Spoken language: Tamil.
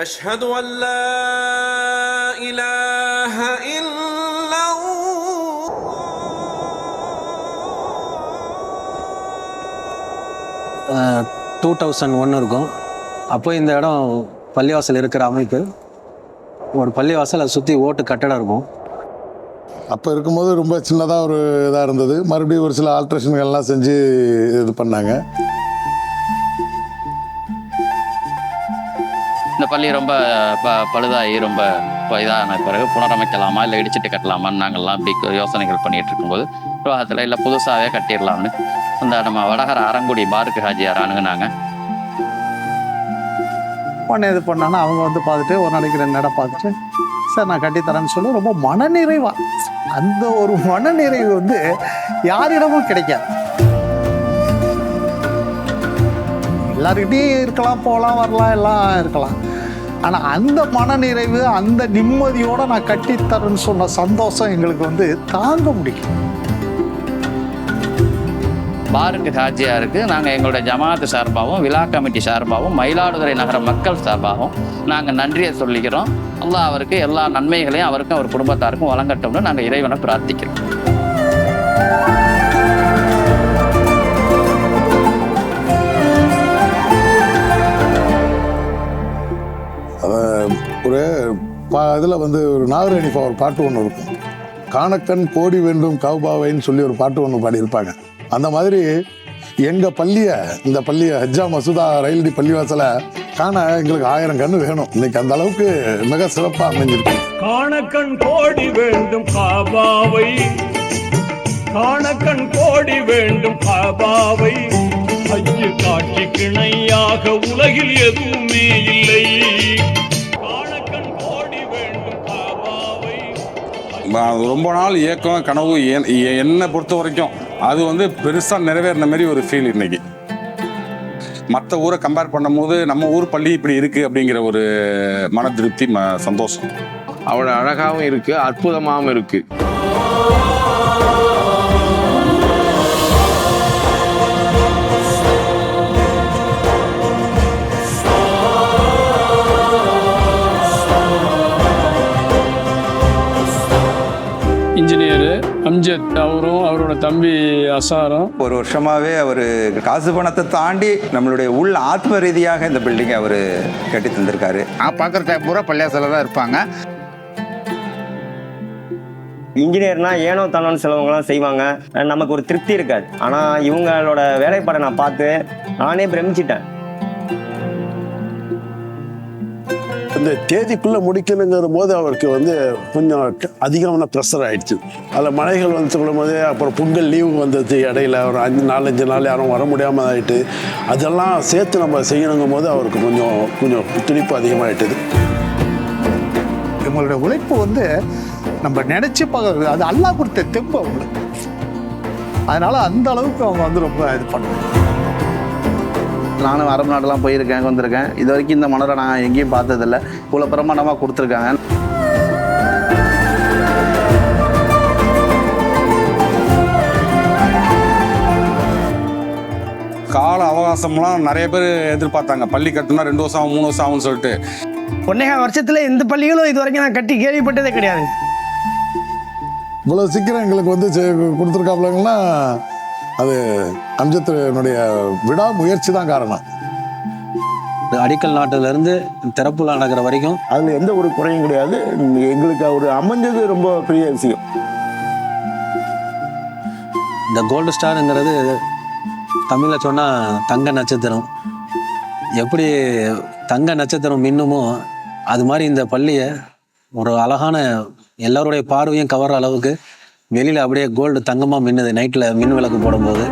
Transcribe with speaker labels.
Speaker 1: أشهد أن لا إله إلا الله
Speaker 2: 2001 இருக்கும். அப்போ இந்த இடம் பள்ளிவாசல் இருக்கிற அமைப்பு ஒரு பள்ளிவாசல், அதை சுற்றி ஓட்டு கட்டடம் இருக்கும்.
Speaker 3: அப்போ இருக்கும்போது ரொம்ப சின்னதாக ஒரு இதாக இருந்தது. மறுபடியும் ஒரு சில ஆல்ட்ரேஷன்கள்லாம் செஞ்சு இது பண்ணாங்க.
Speaker 4: இந்த பள்ளி ரொம்ப பழுதாகி ரொம்ப இதான பிறகு புனரமைக்கலாமா இல்லை இடிச்சிட்டு கட்டலாமான்னு நாங்கள்லாம் இப்படி யோசனைகள் பண்ணிகிட்டு இருக்கும்போது விவாகத்தில் இல்லை புதுசாகவே கட்டிடலாம்னு அந்த நம்ம வடகர அரங்குடி பாருக்கு ஹாஜியார் அணுகுனாங்க.
Speaker 5: உடனே இது பண்ணாங்கன்னா அவங்க வந்து பார்த்துட்டு ஒரு நாளைக்கு 2 இடம் பார்த்துட்டு சார் நான் கட்டித்தரேன்னு சொல்லி ரொம்ப மனநிறைவாக, அந்த ஒரு மனநிறைவு வந்து யாரிடமும் கிடைக்காது. எல்லாருக்கிட்டையும் இருக்கலாம், போகலாம் வரலாம், எல்லாம் இருக்கலாம். ஆனால் அந்த மனநிறைவு, அந்த நிம்மதியோடு நான் கட்டித்தரேன்னு சொன்ன சந்தோஷம் எங்களுக்கு வந்து தாங்க முடியும்.
Speaker 4: பாருக்கு ஹாஜியாருக்கு நாங்கள் எங்களுடைய ஜமாத்து சார்பாகவும் விழா கமிட்டி சார்பாகவும் மயிலாடுதுறை நகர மக்கள் சார்பாகவும் நாங்கள் நன்றியை சொல்லிக்கிறோம். அல்லாஹ் அவருக்கு எல்லா நன்மைகளையும் அவருக்கும் அவர் குடும்பத்தாருக்கும் வழங்கட்டும்னு நாங்கள் இறைவனை பிரார்த்திக்கிறோம்.
Speaker 3: ஒரு இதில் வந்து ஒரு நாகரணிஃபா ஒரு பாட்டு ஒன்று இருக்கும். காணக்கண் கோடி வேண்டும் கௌபாவைன்னு சொல்லி ஒரு பாட்டு ஒன்று பாடியிருப்பாங்க. அந்த மாதிரி எங்கள் பள்ளியை, இந்த பள்ளியை ஹஜ்ஜா மசூதா ரயில்டி பள்ளிவாசலை காண எங்களுக்கு 1000 கண்ணு வேணும். இன்னைக்கு அந்த அளவுக்கு மிக சிறப்பாக அமைஞ்சிருக்கு.
Speaker 6: காணக்கண் கோடி வேண்டும் காபாவை, காணக்கண் கோடி வேண்டும் காபாவை, ஐய காட்சி கிணையாக உலகில் எதுவுமே இல்லை. காணக்கண் கோடி வேண்டும் காபாவை.
Speaker 7: ரொம்ப நாள் ஏக்கம் கனவு என்னை பொறுத்த வரைக்கும் அது வந்து பெருசாக நிறைவேறின மாதிரி ஒரு ஃபீல். இன்னைக்கு மற்ற ஊரை கம்பேர் பண்ணும்போது நம்ம ஊர் பள்ளி இப்படி இருக்குது அப்படிங்கிற ஒரு மன திருப்தி, சந்தோஷம்.
Speaker 8: அவ்வளோ அழகாகவும் இருக்குது, அற்புதமாகவும் இருக்குது.
Speaker 9: இன்ஜினியரு அம்ஜத் அவரும் அவரோட தம்பி அசாரும்
Speaker 10: ஒரு வருஷமாகவே அவர் காசு பணத்தை தாண்டி நம்மளுடைய உள் ஆத்ம ரீதியாக இந்த பில்டிங்கை அவர் கட்டி தந்திருக்காரு.
Speaker 11: நான் பார்க்குற டைம் பூரா பள்ளியாசலில் தான் இருப்பாங்க.
Speaker 12: இன்ஜினியர்னா ஏனோ தானோன்னு சிலவங்கலாம் செய்வாங்க, நமக்கு ஒரு திருப்தி இருக்காது. ஆனால் இவங்களோட வேலைப்பாடை நான் பார்த்து நானே பிரமிச்சிட்டேன்.
Speaker 13: இந்த தேதிக்குள்ளே முடிக்கணுங்கிற போது அவருக்கு வந்து கொஞ்சம் அதிகமான ப்ரெஷர் ஆகிடுச்சு. அதில் மழைகள் வந்து சொல்லும் போது, அப்புறம் பொங்கல் லீவு வந்தது, இடையில ஒரு 4-5 நாள் யாரும் வர முடியாமல் ஆகிட்டு, அதெல்லாம் சேர்த்து நம்ம செய்யணுங்கும் போது அவருக்கு கொஞ்சம் துடிப்பு அதிகமாகிட்டுது.
Speaker 5: இவங்களுடைய உழைப்பு வந்து நம்ம நினச்சி பார்க்கறது, அது அல்லாஹ் கொடுத்த தெம்பு அவங்களுக்கு. அதனால் அந்த அளவுக்கு அவங்க வந்து ரொம்ப இது பண்ணுவாங்க.
Speaker 11: நானும் அரபு நாட்டெல்லாம் போயிருக்கேன், வந்திருக்கேன். இது வரைக்கும் இந்த மணரை நான் எங்கேயும் பார்த்ததில்லை. இவ்வளோ பிரமாண்டமாக கொடுத்துருக்காங்க.
Speaker 7: கால அவகாசம்லாம் நிறைய பேர் எதிர்பார்த்தாங்க. பள்ளி கட்டுனா 2 வருஷம் ஆகும், 3 வருஷம் ஆகும்னு சொல்லிட்டு.
Speaker 14: 1.5 வருஷத்தில் எந்த பள்ளிகளும் இது வரைக்கும் நான் கட்டி கேள்விப்பட்டதே கிடையாது.
Speaker 3: இவ்வளோ சீக்கிரம் எங்களுக்கு வந்து கொடுத்துருக்காப்லங்கன்னா அது அம்ஜத்தினுடைய விடாமுயற்சி தான் காரணம்.
Speaker 2: அடிக்கல் நாட்டிலிருந்து திறப்புலா நகர வரைக்கும்
Speaker 13: அதில் எந்த ஒரு குறையும் கிடையாது. எங்களுக்கு அவர் அமைஞ்சது ரொம்ப பெரிய விஷயம்.
Speaker 2: இந்த கோல்டு ஸ்டாருங்கிறது தமிழில் சொன்னால் தங்க நட்சத்திரம். எப்படி தங்க நட்சத்திரம் மின்னுமோ அது மாதிரி இந்த பள்ளியை ஒரு அழகான எல்லாருடைய பார்வையும் கவர்ற அளவுக்கு வெளியில் அப்படியே கோல்டு தங்கமாக மின்னுது நைட்டில் மின் விளக்கு போடும்போது.